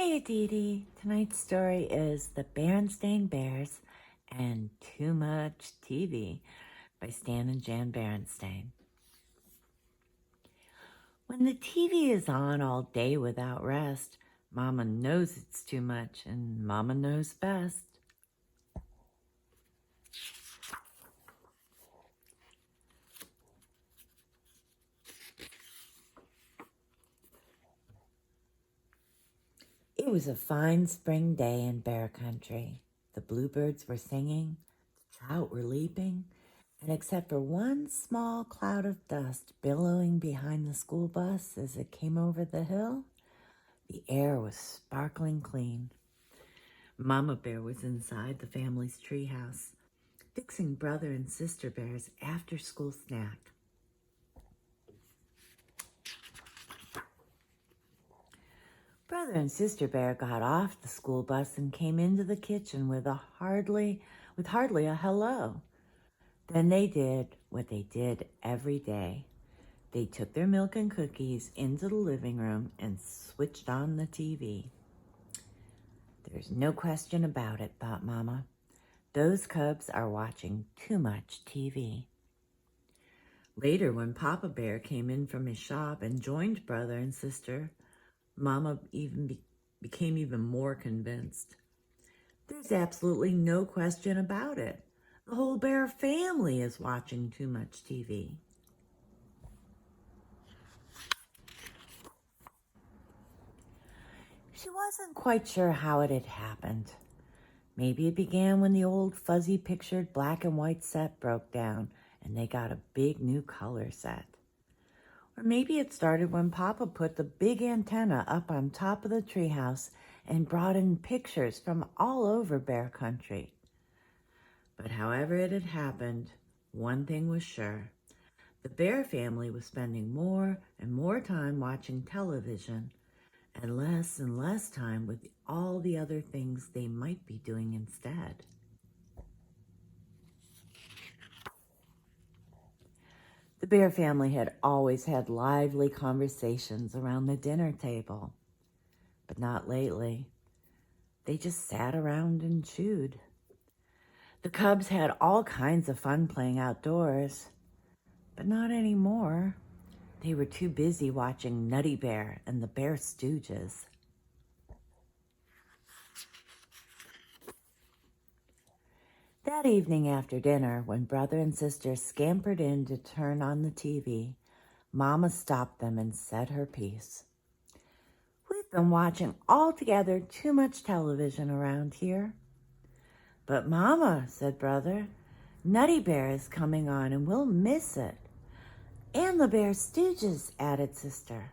Hiya, Dee Dee. Tonight's story is The Berenstain Bears and Too Much TV by Stan and Jan Berenstain. When the TV is on all day without rest, Mama knows it's too much and Mama knows best. It was a fine spring day in Bear Country. The bluebirds were singing, the trout were leaping, and except for one small cloud of dust billowing behind the school bus as it came over the hill, the air was sparkling clean. Mama Bear was inside the family's treehouse, fixing Brother and Sister Bear's after-school snack. Brother and Sister Bear got off the school bus and came into the kitchen with hardly a hello. Then they did what they did every day. They took their milk and cookies into the living room and switched on the TV. There's no question about it, thought Mama. Those cubs are watching too much TV. Later, when Papa Bear came in from his shop and joined Brother and Sister, Mama became even more convinced. There's absolutely no question about it. The whole bear family is watching too much TV. She wasn't quite sure how it had happened. Maybe it began when the old fuzzy pictured black and white set broke down and they got a big new color set. Or maybe it started when Papa put the big antenna up on top of the treehouse and brought in pictures from all over Bear Country. But however it had happened, one thing was sure. The Bear family was spending more and more time watching television and less time with all the other things they might be doing instead. The Bear family had always had lively conversations around the dinner table, but not lately. They just sat around and chewed. The cubs had all kinds of fun playing outdoors, but not anymore. They were too busy watching Nutty Bear and the Bear Stooges. That evening after dinner, when Brother and Sister scampered in to turn on the TV, Mama stopped them and said her piece. We've been watching altogether too much television around here. But Mama, said Brother, Nutty Bear is coming on and we'll miss it. And the Bear Stooges, added Sister.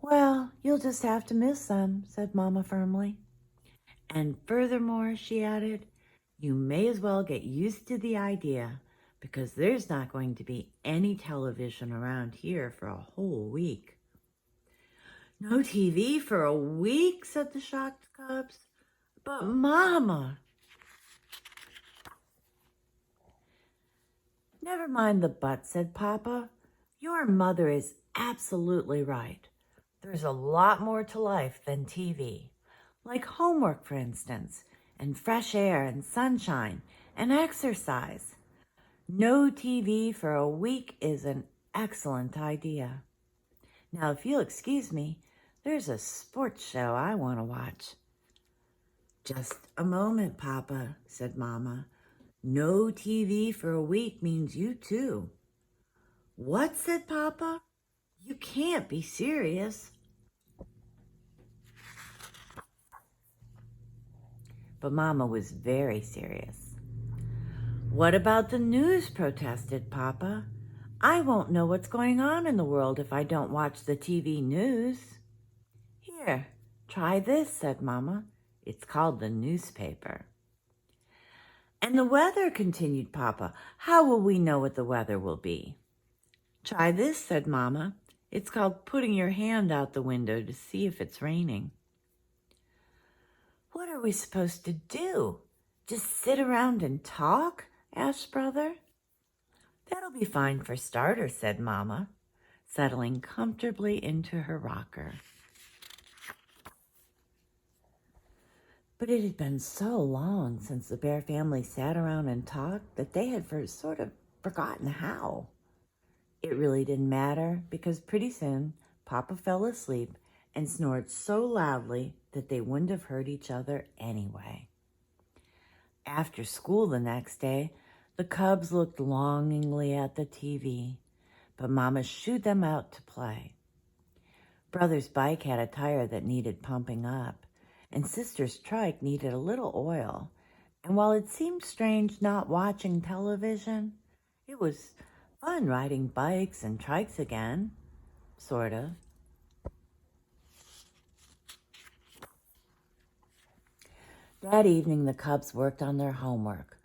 Well, you'll just have to miss them, said Mama firmly. And furthermore, she added, you may as well get used to the idea because there's not going to be any television around here for a whole week. No TV for a week, said the shocked cubs. But Mama. Never mind the but, said Papa. Your mother is absolutely right. There's a lot more to life than TV, like homework, for instance, and fresh air and sunshine and exercise. No TV for a week is an excellent idea. Now, if you'll excuse me, there's a sports show I want to watch. Just a moment, Papa, said Mama. No TV for a week means you too. What, said Papa? You can't be serious. But Mama was very serious. What about the news, protested Papa. I won't know what's going on in the world if I don't watch the TV news. Here, try this, said Mama. It's called the newspaper. And the weather, continued Papa. How will we know what the weather will be? Try this, said Mama. It's called putting your hand out the window to see if it's raining. What are we supposed to do? Just sit around and talk? Asked Brother. That'll be fine for starters, said Mama, settling comfortably into her rocker. But it had been so long since the bear family sat around and talked that they had sort of forgotten how. It really didn't matter because pretty soon Papa fell asleep and snored so loudly that they wouldn't have heard each other anyway. After school the next day, the cubs looked longingly at the TV, but Mama shooed them out to play. Brother's bike had a tire that needed pumping up, and Sister's trike needed a little oil. And while it seemed strange not watching television, it was fun riding bikes and trikes again, sort of. That evening, the cubs worked on their homework,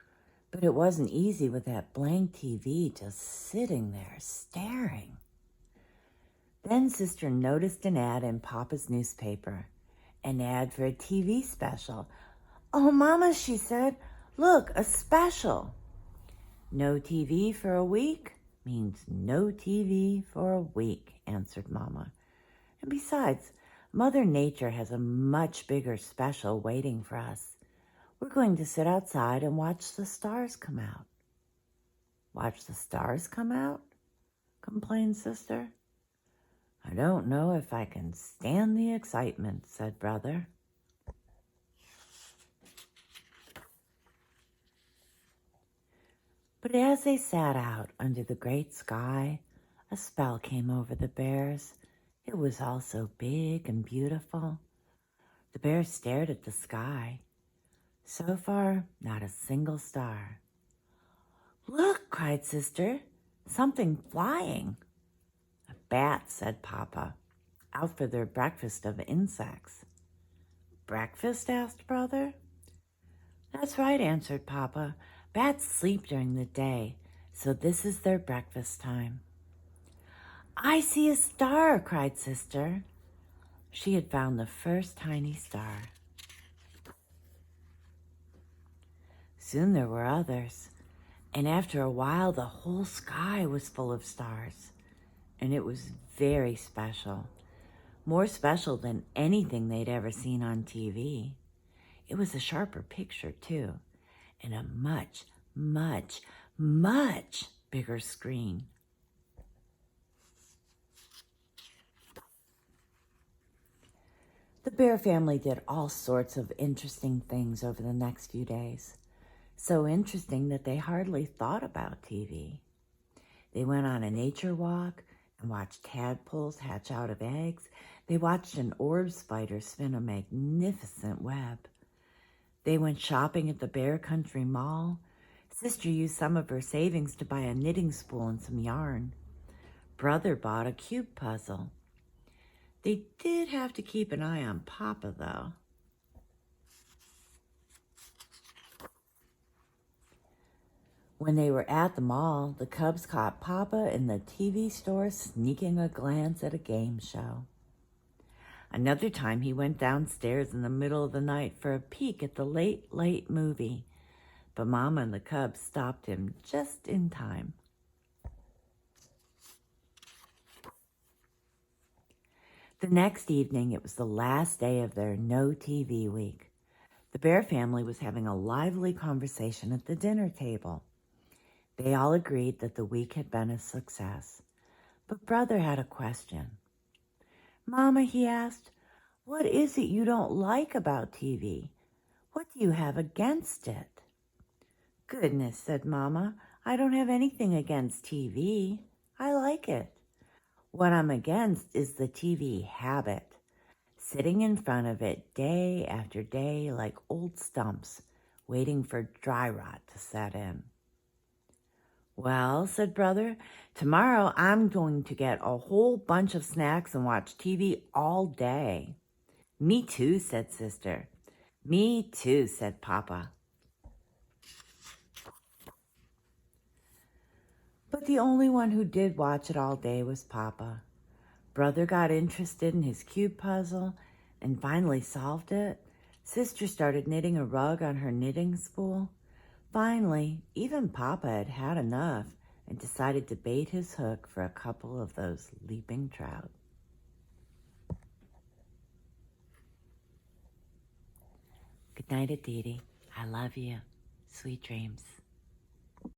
but it wasn't easy with that blank TV just sitting there staring. Then Sister noticed an ad in Papa's newspaper, an ad for a TV special. "Oh, Mama," she said, "look, a special." "No TV for a week means no TV for a week," answered Mama. "And besides, Mother Nature has a much bigger special waiting for us. We're going to sit outside and watch the stars come out." "Watch the stars come out?" complained Sister. "I don't know if I can stand the excitement," said Brother. But as they sat out under the great sky, a spell came over the bears. It was all so big and beautiful. The bears stared at the sky. So far, not a single star. "Look," cried Sister, "something flying." "A bat," said Papa, "out for their breakfast of insects." "Breakfast?" asked Brother. "That's right," answered Papa. "Bats sleep during the day, so this is their breakfast time." "I see a star," cried Sister. She had found the first tiny star. Soon there were others, and after a while the whole sky was full of stars, and it was very special, more special than anything they'd ever seen on TV. It was a sharper picture, too, and a much, much, much bigger screen. The bear family did all sorts of interesting things over the next few days. So interesting that they hardly thought about TV. They went on a nature walk and watched tadpoles hatch out of eggs. They watched an orb spider spin a magnificent web. They went shopping at the Bear Country Mall. Sister used some of her savings to buy a knitting spool and some yarn. Brother bought a cube puzzle. They did have to keep an eye on Papa, though. When they were at the mall, the cubs caught Papa in the TV store sneaking a glance at a game show. Another time he went downstairs in the middle of the night for a peek at the late, late movie, but Mama and the cubs stopped him just in time. The next evening, it was the last day of their no TV week. The Bear family was having a lively conversation at the dinner table. They all agreed that the week had been a success. But Brother had a question. "Mama," he asked, "what is it you don't like about TV? What do you have against it?" "Goodness," said Mama, "I don't have anything against TV. I like it. What I'm against is the TV habit, sitting in front of it day after day like old stumps, waiting for dry rot to set in." "Well," said Brother, "tomorrow I'm going to get a whole bunch of snacks and watch TV all day." "Me too," said Sister. "Me too," said Papa. But the only one who did watch it all day was Papa. Brother got interested in his cube puzzle and finally solved it. Sister started knitting a rug on her knitting spool. Finally, even Papa had had enough and decided to bait his hook for a couple of those leaping trout. Good night, Aditi. I love you. Sweet dreams.